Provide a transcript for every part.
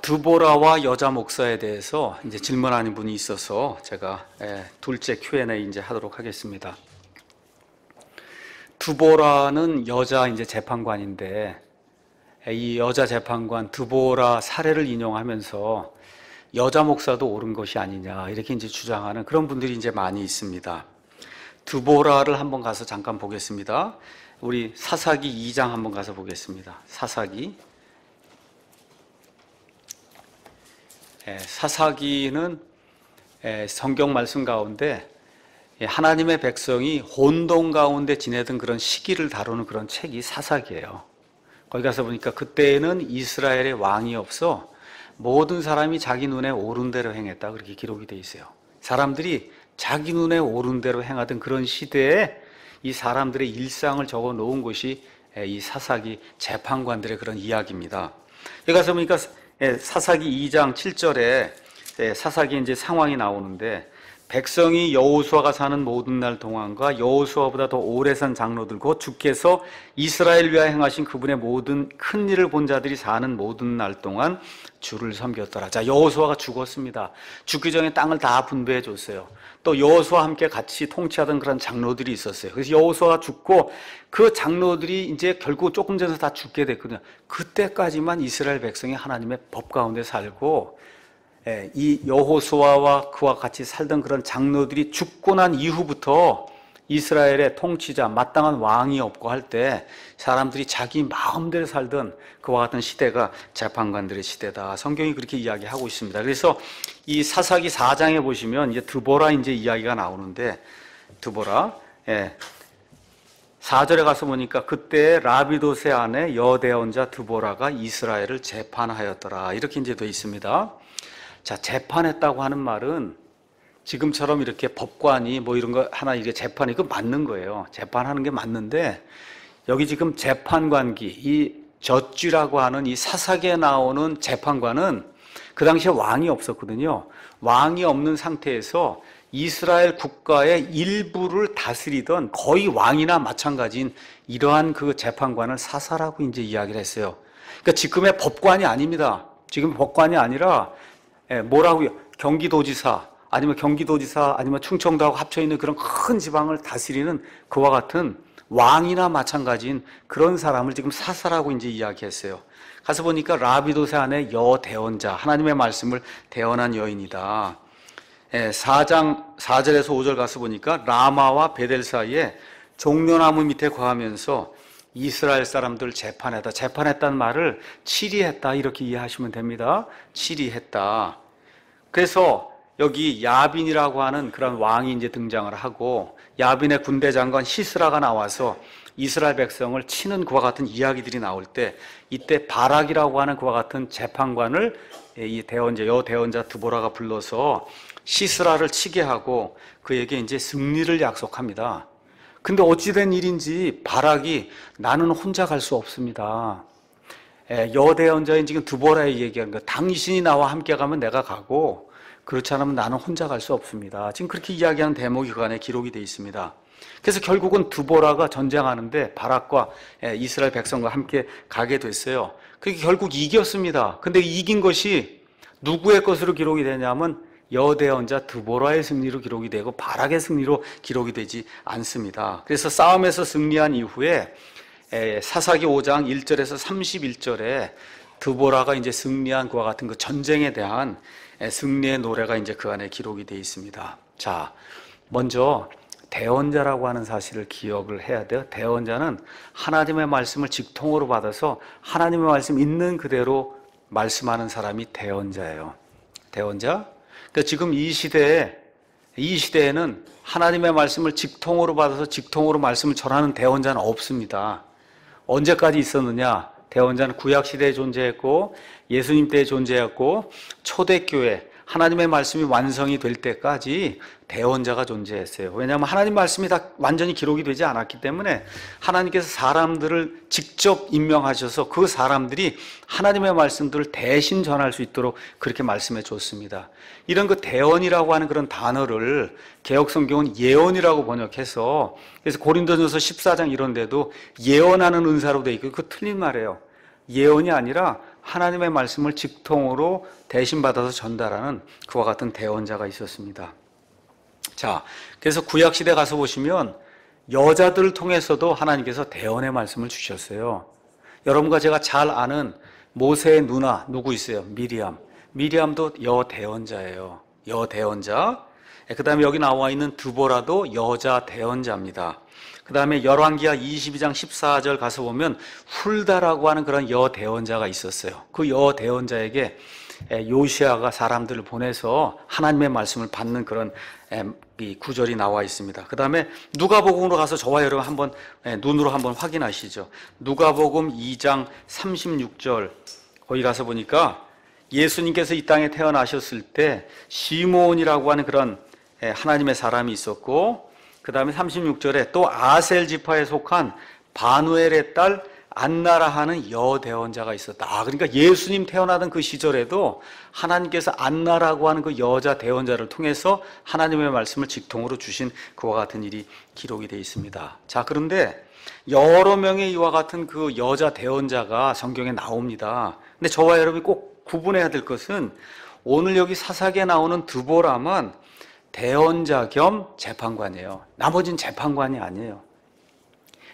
드보라와 여자 목사에 대해서 이제 질문하는 분이 있어서 제가 둘째 Q&A 이제 하도록 하겠습니다. 드보라는 여자 이제 재판관인데 이 여자 재판관 드보라 사례를 인용하면서 여자 목사도 옳은 것이 아니냐 이렇게 이제 주장하는 그런 분들이 이제 많이 있습니다. 드보라를 한번 가서 잠깐 보겠습니다. 우리 사사기 2장 한번 가서 보겠습니다. 사사기는 성경 말씀 가운데 하나님의 백성이 혼돈 가운데 지내던 그런 시기를 다루는 그런 책이 사사기예요. 거기 가서 보니까 그때에는 이스라엘의 왕이 없어 모든 사람이 자기 눈에 옳은 대로 행했다 그렇게 기록이 되어 있어요. 사람들이 자기 눈에 옳은 대로 행하던 그런 시대에 이 사람들의 일상을 적어 놓은 것이 이 사사기 재판관들의 그런 이야기입니다. 여기 가서 보니까 사사기 2장 7절에 사사기 이제 상황이 나오는데 백성이 여호수아가 사는 모든 날 동안과 여호수아보다 더 오래 산 장로들 곧 주께서 이스라엘 위하여 행하신 그분의 모든 큰 일을 본 자들이 사는 모든 날 동안 주를 섬겼더라. 자, 여호수아가 죽었습니다. 죽기 전에 땅을 다 분배해 줬어요. 또 여호수아와 함께 같이 통치하던 그런 장로들이 있었어요. 그래서 여호수아가 죽고 그 장로들이 이제 결국 조금 전에 다 죽게 됐거든요. 그때까지만 이스라엘 백성이 하나님의 법 가운데 살고 이 여호수아와 그와 같이 살던 그런 장로들이 죽고 난 이후부터 이스라엘의 통치자 마땅한 왕이 없고 할 때 사람들이 자기 마음대로 살던 그와 같은 시대가 재판관들의 시대다. 성경이 그렇게 이야기하고 있습니다. 그래서 이 사사기 4장에 보시면 이제 드보라 이제 이야기가 나오는데 드보라 4절에 가서 보니까 그때 라비도세 아내 여대언자 드보라가 이스라엘을 재판하였더라. 이렇게 이제 되어 있습니다. 자, 재판했다고 하는 말은 지금처럼 이렇게 법관이 뭐 이런 거 하나 이게 재판이 이거 맞는 거예요. 재판하는 게 맞는데 여기 지금 재판관기 이 젖쥐라고 하는 이 사사기에 나오는 재판관은 그 당시에 왕이 없었거든요. 왕이 없는 상태에서 이스라엘 국가의 일부를 다스리던 거의 왕이나 마찬가지인 이러한 그 재판관을 사사라고 이제 이야기를 했어요. 그러니까 지금의 법관이 아닙니다. 지금 법관이 아니라 뭐라고요? 경기도지사 아니면 충청도하고 합쳐있는 그런 큰 지방을 다스리는 그와 같은 왕이나 마찬가지인 그런 사람을 지금 사사라고 이제 이야기했어요. 가서 보니까 라비도세 아내 여대언자 하나님의 말씀을 대언한 여인이다. 4장 4절에서 5절 가서 보니까 라마와 베델 사이에 종려나무 밑에 거하면서 이스라엘 사람들 재판했다는 말을 치리했다 이렇게 이해하시면 됩니다. 치리했다. 그래서 여기 야빈이라고 하는 그런 왕이 이제 등장을 하고 야빈의 군대 장관 시스라가 나와서 이스라엘 백성을 치는 그와 같은 이야기들이 나올 때 이때 바락이라고 하는 그와 같은 재판관을 이 여대언자 드보라가 불러서 시스라를 치게 하고 그에게 이제 승리를 약속합니다. 근데 어찌된 일인지 바락이 나는 혼자 갈 수 없습니다. 여대언자인 지금 드보라에 얘기하는 거예요. 당신이 나와 함께 가면 내가 가고 그렇지 않으면 나는 혼자 갈 수 없습니다. 지금 그렇게 이야기하는 대목이 그 안에 기록이 되어 있습니다. 그래서 결국은 드보라가 전쟁하는데 바락과 이스라엘 백성과 함께 가게 됐어요. 그게 결국 이겼습니다. 근데 이긴 것이 누구의 것으로 기록이 되냐면 여대언자 드보라의 승리로 기록이 되고 바락의 승리로 기록이 되지 않습니다. 그래서 싸움에서 승리한 이후에 사사기 5장 1절에서 31절에 드보라가 이제 승리한 그와 같은 그 전쟁에 대한 승리의 노래가 이제 그 안에 기록이 되어 있습니다. 자, 먼저 대언자라고 하는 사실을 기억을 해야 돼요. 대언자는 하나님의 말씀을 직통으로 받아서 하나님의 말씀 있는 그대로 말씀하는 사람이 대언자예요. 대언자? 그러니까 지금 이 시대에는 하나님의 말씀을 직통으로 받아서 직통으로 말씀을 전하는 대언자는 없습니다. 언제까지 있었느냐? 대언자는 구약시대에 존재했고 예수님 때에 존재했고 초대교회 하나님의 말씀이 완성이 될 때까지 대언자가 존재했어요. 왜냐하면 하나님 말씀이 다 완전히 기록이 되지 않았기 때문에 하나님께서 사람들을 직접 임명하셔서 그 사람들이 하나님의 말씀들을 대신 전할 수 있도록 그렇게 말씀해 줬습니다. 이런 그 대언이라고 하는 그런 단어를 개역성경은 예언이라고 번역해서 그래서 고린도전서 14장 이런 데도 예언하는 은사로 돼 있고 그거 틀린 말이에요. 예언이 아니라 하나님의 말씀을 직통으로 대신 받아서 전달하는 그와 같은 대언자가 있었습니다. 자, 그래서 구약시대 가서 보시면 여자들을 통해서도 하나님께서 대언의 말씀을 주셨어요. 여러분과 제가 잘 아는 모세의 누나 누구 있어요? 미리암. 미리암도 여대언자예요. 여대언자. 그 다음에 여기 나와 있는 드보라도 여자 대언자입니다. 그 다음에 열왕기하 22장 14절 가서 보면 훌다라고 하는 그런 여대언자가 있었어요. 그 여대언자에게 요시아가 사람들을 보내서 하나님의 말씀을 받는 그런 이 구절이 나와 있습니다. 그 다음에 누가복음으로 가서 저와 여러분 한번 눈으로 한번 확인하시죠. 누가복음 2장 36절 거기 가서 보니까 예수님께서 이 땅에 태어나셨을 때 시몬이라고 하는 그런 하나님의 사람이 있었고, 그 다음에 36절에 또 아셀 지파에 속한 바누엘의 딸 안나라 하는 여대언자가 있었다. 그러니까 예수님 태어나던 그 시절에도 하나님께서 안나라고 하는 그 여자 대언자를 통해서 하나님의 말씀을 직통으로 주신 그와 같은 일이 기록이 되어 있습니다. 자, 그런데 여러 명의 이와 같은 그 여자 대언자가 성경에 나옵니다. 근데 저와 여러분이 꼭 구분해야 될 것은 오늘 여기 사사기에 나오는 드보라만 대언자 겸 재판관이에요. 나머지는 재판관이 아니에요.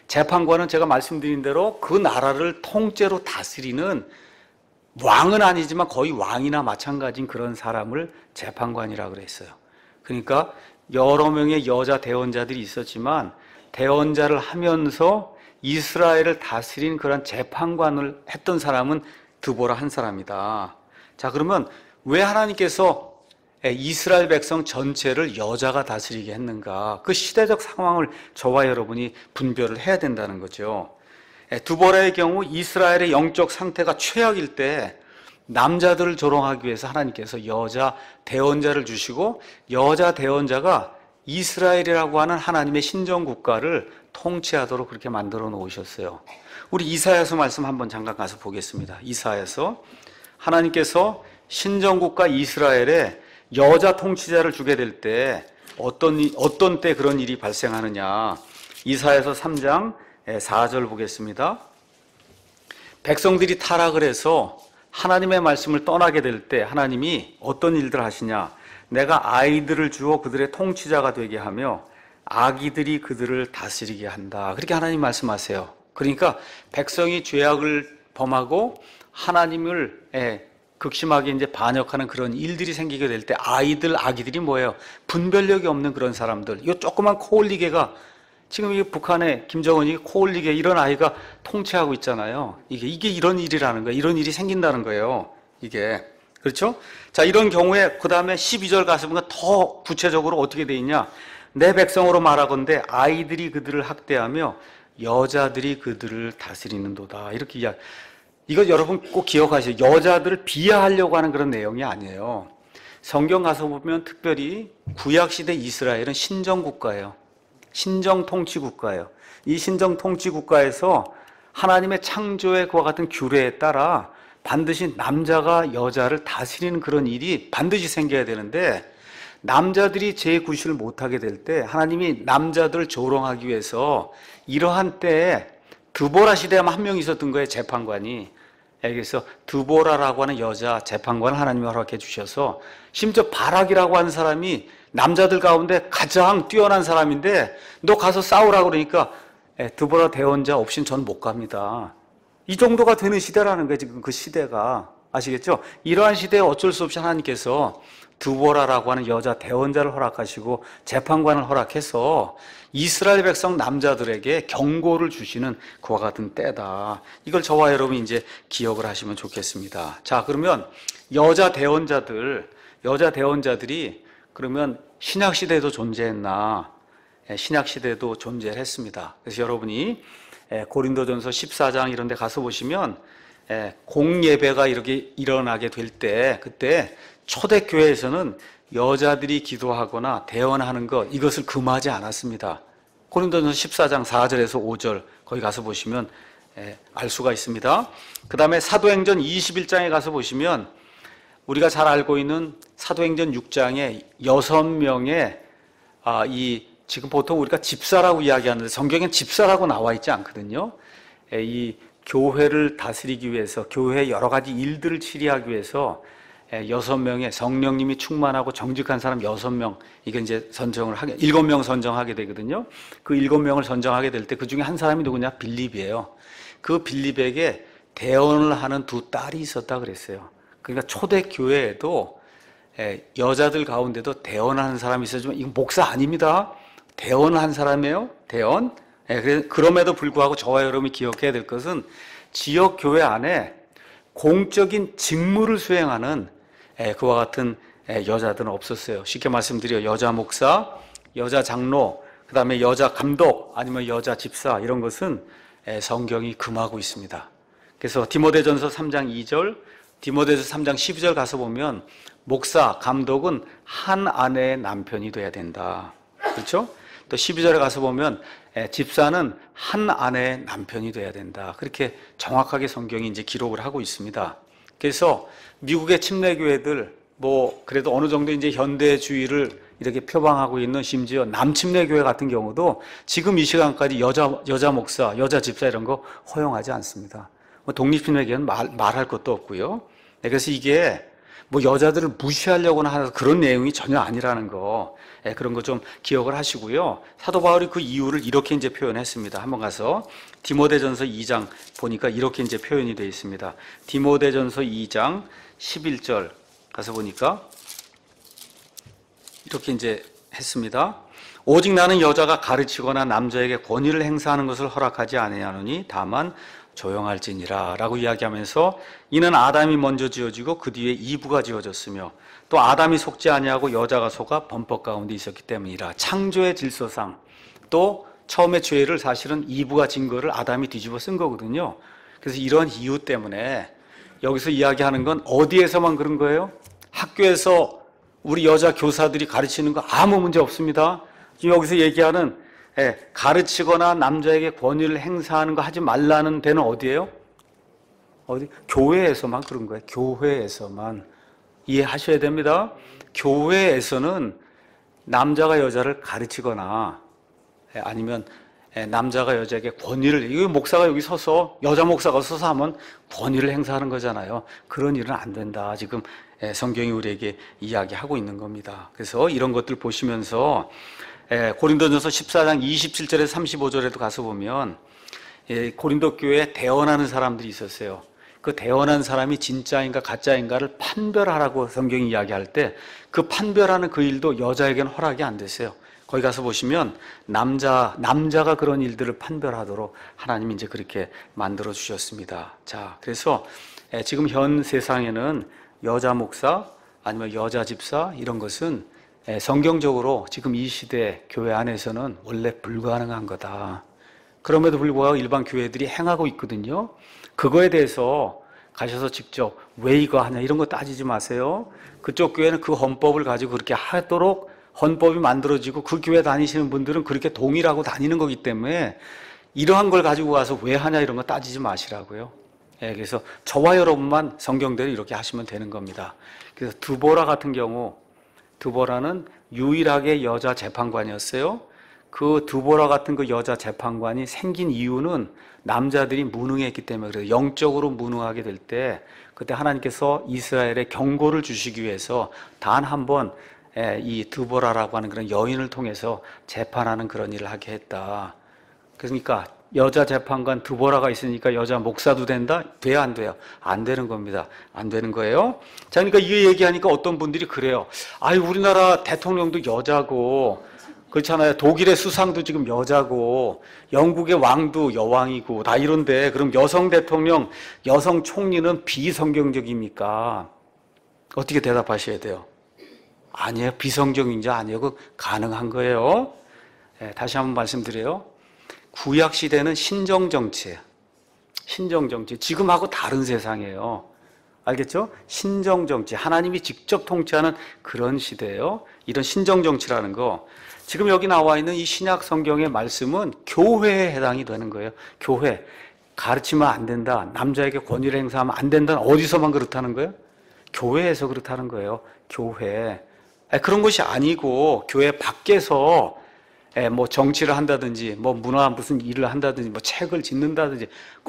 재판관은 제가 말씀드린 대로 그 나라를 통째로 다스리는 왕은 아니지만 거의 왕이나 마찬가지인 그런 사람을 재판관이라고 그랬어요. 그러니까 여러 명의 여자 대언자들이 있었지만 대언자를 하면서 이스라엘을 다스린 그런 재판관을 했던 사람은 드보라 한 사람이다. 자, 그러면 왜 하나님께서 이스라엘 백성 전체를 여자가 다스리게 했는가? 그 시대적 상황을 저와 여러분이 분별을 해야 된다는 거죠. 드보라의 경우 이스라엘의 영적 상태가 최악일 때 남자들을 조롱하기 위해서 하나님께서 여자 대언자를 주시고 여자 대언자가 이스라엘이라고 하는 하나님의 신정국가를 통치하도록 그렇게 만들어 놓으셨어요. 우리 이사야서 말씀 한번 잠깐 가서 보겠습니다. 이사야서 하나님께서 신정국가 이스라엘에 여자 통치자를 주게 될 때 어떤 때 그런 일이 발생하느냐. 이사야서 3장 4절 보겠습니다. 백성들이 타락을 해서 하나님의 말씀을 떠나게 될 때 하나님이 어떤 일들 하시냐. 내가 아이들을 주어 그들의 통치자가 되게 하며 아기들이 그들을 다스리게 한다. 그렇게 하나님 말씀하세요. 그러니까 백성이 죄악을 범하고 하나님을 극심하게 이제 반역하는 그런 일들이 생기게 될 때 아기들이 뭐예요? 분별력이 없는 그런 사람들. 이 조그만 코올리개가 지금 이 북한의 김정은이 코올리개 이런 아이가 통치하고 있잖아요. 이게 이런 일이라는 거예요. 이런 일이 생긴다는 거예요. 이게. 그렇죠? 자, 이런 경우에 그 다음에 12절 가서 보면 더 구체적으로 어떻게 돼 있냐? 내 백성으로 말하건대 아이들이 그들을 학대하며 여자들이 그들을 다스리는도다. 이렇게 이야기. 이거 여러분 꼭 기억하세요. 여자들을 비하하려고 하는 그런 내용이 아니에요. 성경 가서 보면 특별히 구약시대 이스라엘은 신정국가예요. 신정통치국가예요. 이 신정통치국가에서 하나님의 창조의 그와 같은 규례에 따라 반드시 남자가 여자를 다스리는 그런 일이 반드시 생겨야 되는데 남자들이 제9시를 못하게 될 때 하나님이 남자들을 조롱하기 위해서 이러한 때에 드보라 시대에만 한 명 있었던 거예요. 재판관이. 그래서 드보라라고 하는 여자 재판관을 하나님이 허락해 주셔서 심지어 바락이라고 하는 사람이 남자들 가운데 가장 뛰어난 사람인데 너 가서 싸우라고 그러니까 드보라 대언자 없이는 전 못 갑니다. 이 정도가 되는 시대라는 거예요. 지금 그 시대가. 아시겠죠? 이러한 시대에 어쩔 수 없이 하나님께서 드보라라고 하는 여자 대언자를 허락하시고 재판관을 허락해서 이스라엘 백성 남자들에게 경고를 주시는 그와 같은 때다. 이걸 저와 여러분이 이제 기억을 하시면 좋겠습니다. 자, 그러면 여자 대언자들이 그러면 신약 시대에도 존재했나? 신약 시대에도 존재를 했습니다. 그래서 여러분이 고린도전서 14장 이런 데 가서 보시면 공예배가 이렇게 일어나게 될 때 그때 초대교회에서는 여자들이 기도하거나 대언하는 것 이것을 금하지 않았습니다. 고린도전서 14장 4절에서 5절 거기 가서 보시면 알 수가 있습니다. 그 다음에 사도행전 21장에 가서 보시면 우리가 잘 알고 있는 사도행전 6장에 6명의 지금 보통 우리가 집사라고 이야기하는데 성경엔 집사라고 나와 있지 않거든요. 이 교회를 다스리기 위해서, 교회의 여러 가지 일들을 치리하기 위해서 6명의 성령님이 충만하고 정직한 사람 6명, 이게 이제 7명 선정하게 되거든요. 그 7명을 선정하게 될 때 그 중에 한 사람이 누구냐? 빌립이에요. 그 빌립에게 대언을 하는 두 딸이 있었다 그랬어요. 그러니까 초대 교회에도 여자들 가운데도 대언하는 사람이 있었지만 이건 목사 아닙니다. 대언을 한 사람이에요. 대언. 그럼에도 불구하고 저와 여러분이 기억해야 될 것은 지역 교회 안에 공적인 직무를 수행하는 그와 같은 여자들은 없었어요. 쉽게 말씀드려 여자 목사, 여자 장로, 그 다음에 여자 감독, 아니면 여자 집사, 이런 것은 성경이 금하고 있습니다. 그래서 디모데전서 3장 2절, 디모데전서 3장 12절 가서 보면 목사, 감독은 한 아내의 남편이 돼야 된다. 그렇죠? 또 12절에 가서 보면 집사는 한 아내의 남편이 돼야 된다. 그렇게 정확하게 성경이 이제 기록을 하고 있습니다. 그래서 미국의 침례교회들, 그래도 어느 정도 이제 현대주의를 이렇게 표방하고 있는, 심지어 남침례교회 같은 경우도 지금 이 시간까지 여자 목사, 여자 집사 이런 거 허용하지 않습니다. 독립침례교회는 말할 것도 없고요. 그래서 이게 여자들을 무시하려고나 하는 그런 내용이 전혀 아니라는 거, 그런 거 좀 기억을 하시고요. 사도 바울이 그 이유를 이렇게 이제 표현했습니다. 한번 가서 디모데전서 2장 보니까 이렇게 이제 표현이 되어 있습니다. 디모데전서 2장 11절 가서 보니까 이렇게 이제 했습니다. 오직 나는 여자가 가르치거나 남자에게 권위를 행사하는 것을 허락하지 아니하노니 다만 조용할지니라 라고 이야기하면서, 이는 아담이 먼저 지어지고 그 뒤에 이브가 지어졌으며 또 아담이 속지 아니하고 여자가 속아 범법 가운데 있었기 때문이라. 창조의 질서상 또 처음에 죄를 사실은 이브가 진 거를 아담이 뒤집어 쓴 거거든요. 그래서 이런 이유 때문에 여기서 이야기하는 건 어디에서만 그런 거예요? 학교에서 우리 여자 교사들이 가르치는 거 아무 문제 없습니다. 지금 여기서 얘기하는 가르치거나 남자에게 권위를 행사하는 거 하지 말라는 데는 어디예요? 어디? 교회에서만 그런 거예요. 교회에서만. 이해하셔야 됩니다. 교회에서는 남자가 여자를 가르치거나 아니면 남자가 여자에게 권위를, 이거 목사가 여기 서서, 여자 목사가 서서 하면 권위를 행사하는 거잖아요. 그런 일은 안 된다. 지금 성경이 우리에게 이야기하고 있는 겁니다. 그래서 이런 것들 보시면서 고린도전서 14장 27절에서 35절에도 가서 보면 고린도 교회에 대언하는 사람들이 있었어요. 그 대언한 사람이 진짜인가 가짜인가를 판별하라고 성경이 이야기할 때 그 판별하는 그 일도 여자에게는 허락이 안 됐어요. 거기 가서 보시면 남자가 그런 일들을 판별하도록 하나님이 이제 그렇게 만들어 주셨습니다. 자, 그래서 지금 현 세상에는 여자 목사 아니면 여자 집사 이런 것은 성경적으로 지금 이 시대 교회 안에서는 원래 불가능한 거다. 그럼에도 불구하고 일반 교회들이 행하고 있거든요. 그거에 대해서 가셔서 직접 왜 이거 하냐 이런 거 따지지 마세요. 그쪽 교회는 그 헌법을 가지고 그렇게 하도록 헌법이 만들어지고 그 교회 다니시는 분들은 그렇게 동의하고 다니는 거기 때문에 이러한 걸 가지고 와서 왜 하냐 이런 거 따지지 마시라고요. 그래서 저와 여러분만 성경대로 이렇게 하시면 되는 겁니다. 그래서 드보라 같은 경우, 드보라는 유일하게 여자 재판관이었어요. 그 드보라 같은 그 여자 재판관이 생긴 이유는 남자들이 무능했기 때문에, 그래서 영적으로 무능하게 될 때 그때 하나님께서 이스라엘에 경고를 주시기 위해서 단 한 번 이 드보라라고 하는 그런 여인을 통해서 재판하는 그런 일을 하게 했다. 그러니까 여자 재판관 드보라가 있으니까 여자 목사도 된다? 돼야 안 돼요? 안 되는 겁니다. 안 되는 거예요. 자, 그러니까 이 얘기하니까 어떤 분들이 그래요. 아유, 우리나라 대통령도 여자고, 그렇잖아요. 독일의 수상도 지금 여자고, 영국의 왕도 여왕이고, 다 이런데, 그럼 여성 대통령, 여성 총리는 비성경적입니까? 어떻게 대답하셔야 돼요? 아니에요. 비성경인지 아니에요. 그 가능한 거예요. 다시 한번 말씀드려요. 구약 시대는 신정정치예요. 신정정치. 지금하고 다른 세상이에요. 알겠죠? 신정정치. 하나님이 직접 통치하는 그런 시대예요. 이런 신정정치라는 거. 지금 여기 나와 있는 이 신약 성경의 말씀은 교회에 해당이 되는 거예요. 교회. 가르치면 안 된다. 남자에게 권위를 행사하면 안 된다. 어디서만 그렇다는 거예요? 교회에서 그렇다는 거예요. 교회. 그런 것이 아니고 교회 밖에서 뭐 정치를 한다든지 뭐 문화 무슨 일을 한다든지 뭐 책을 짓는다든지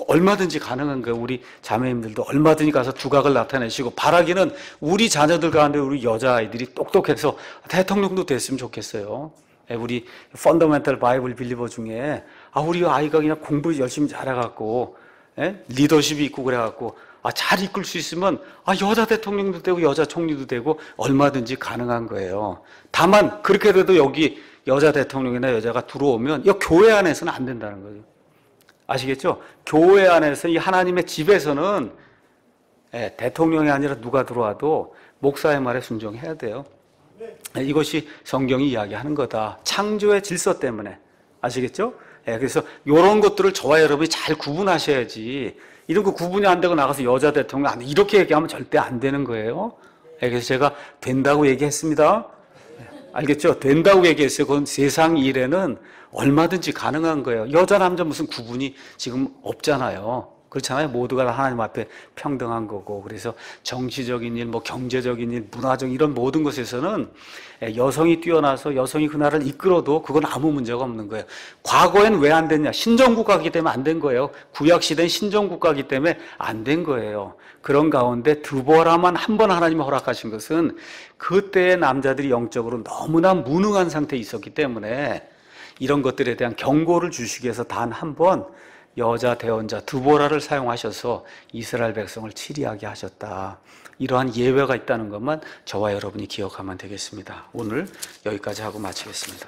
얼마든지 가능한 거예요. 우리 자매님들도 얼마든지 가서 두각을 나타내시고 바라기는 우리 자녀들 가운데 우리 여자아이들이 똑똑해서 대통령도 됐으면 좋겠어요. 우리 펀더멘털 바이블 빌리버 중에 우리 아이가 그냥 공부 열심히 잘해갖고 리더십이 있고 그래갖고 잘 이끌 수 있으면 여자 대통령도 되고 여자 총리도 되고 얼마든지 가능한 거예요. 다만 그렇게 돼도 여기 여자 대통령이나 여자가 들어오면 이 교회 안에서는 안 된다는 거죠. 아시겠죠? 교회 안에서 이 하나님의 집에서는 대통령이 아니라 누가 들어와도 목사의 말에 순종해야 돼요. 이것이 성경이 이야기하는 거다. 창조의 질서 때문에. 아시겠죠? 그래서 이런 것들을 저와 여러분이 잘 구분하셔야지. 이런 거 구분이 안 되고 나가서 여자 대통령 안 돼. 이렇게 얘기하면 절대 안 되는 거예요. 그래서 제가 된다고 얘기했습니다. 알겠죠? 된다고 얘기했어요. 그건 세상 일에는 얼마든지 가능한 거예요. 여자, 남자 무슨 구분이 지금 없잖아요. 그렇잖아요. 모두가 다 하나님 앞에 평등한 거고. 그래서 정치적인 일, 뭐 경제적인 일, 문화적 이런 모든 것에서는 여성이 뛰어나서 여성이 그 나라를 이끌어도 그건 아무 문제가 없는 거예요. 과거엔 왜 안 됐냐? 신정국가이기 때문에 안 된 거예요. 구약시대는 신정국가이기 때문에 안 된 거예요. 그런 가운데 드보라만 한 번 하나님이 허락하신 것은 그때의 남자들이 영적으로 너무나 무능한 상태에 있었기 때문에 이런 것들에 대한 경고를 주시기 위해서 단 한 번 여자 대언자 드보라를 사용하셔서 이스라엘 백성을 치리하게 하셨다. 이러한 예외가 있다는 것만 저와 여러분이 기억하면 되겠습니다. 오늘 여기까지 하고 마치겠습니다.